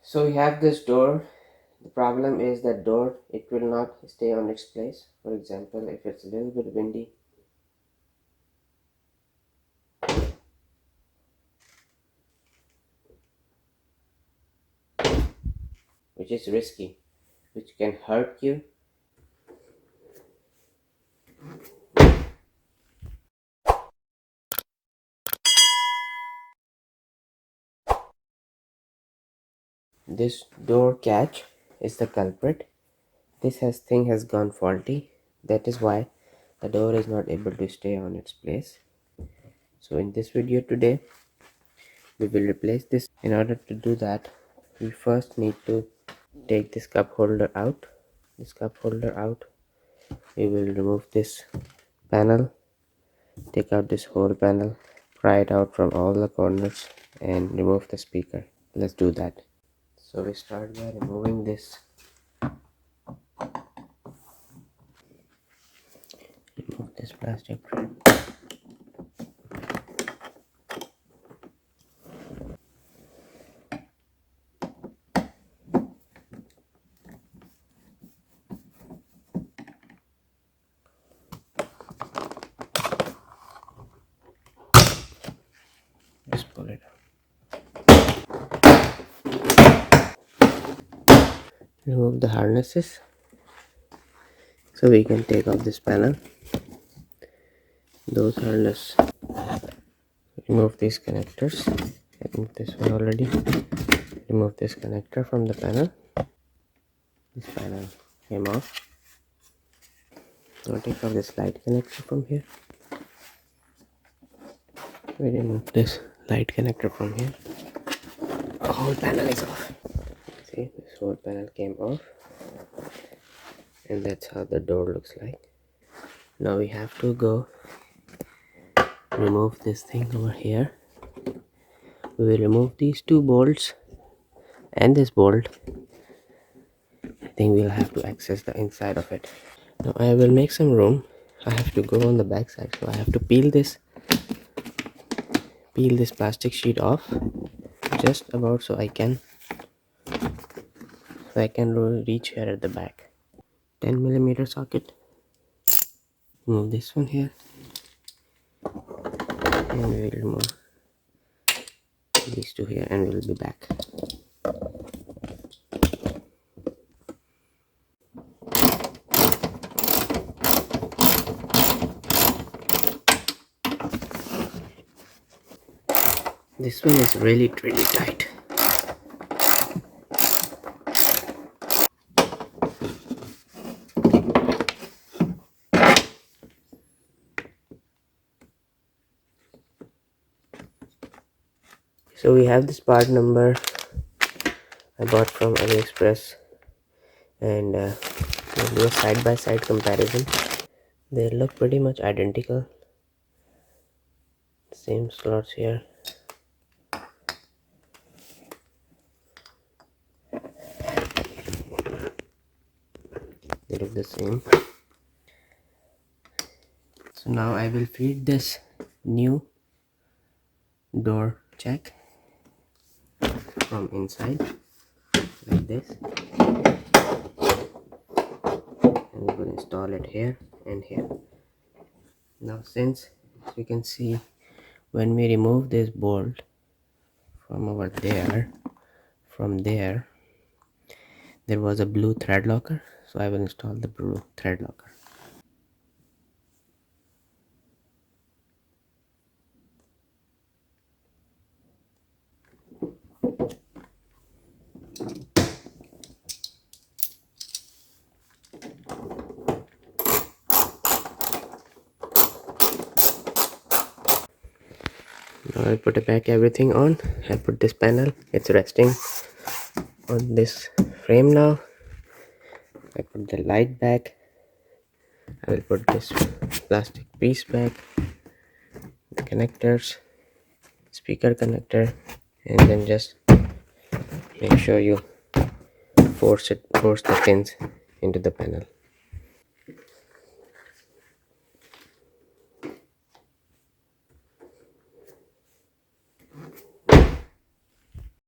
So we have this door. The problem is that door, it will not stay on its place. For example, if it's a little bit windy, which is risky, which can hurt you. This door catch is the culprit. This thing has gone faulty. That is why the door is not able to stay on its place. So in this video today, we will replace this. In order to do that, we first need to take this cup holder out. We will remove this panel, take out this whole panel, pry it out from all the corners and remove the speaker. Let's do that. So we start by removing this. Remove this plastic tray. Just pull it out. Remove the harnesses so we can take off this panel. Those harnesses. Remove these connectors. I think this one already. Remove this connector from the panel. This panel came off. Now take off this light connector from here. We remove this light connector from here. The whole panel is off. See, this whole panel came off, and that's how the door looks like. Now we have to go remove this thing over here. We will remove these two bolts and this bolt. I think we'll have to access the inside of it. Now I will make some room. I have to go on the back side, so I have to peel this plastic sheet off just about so I can reach here at the back. 10mm socket. Remove this one here, and we will remove these two here, and we'll be back. This one is really tight. So we have this part number I bought from AliExpress, and we'll do a side-by-side comparison. They look pretty much identical. Same slots here. They look the same. So now I will feed this new door jack from inside like this, and we will install it here and here. Now since you can see, when we remove this bolt from over there, there was a blue thread locker, so I will install the blue thread locker. Now I put back everything on. I put this panel, it's resting on this frame now. I put the light back. I will put this plastic piece back, the connectors, speaker connector, and then just make sure you force the pins into the panel.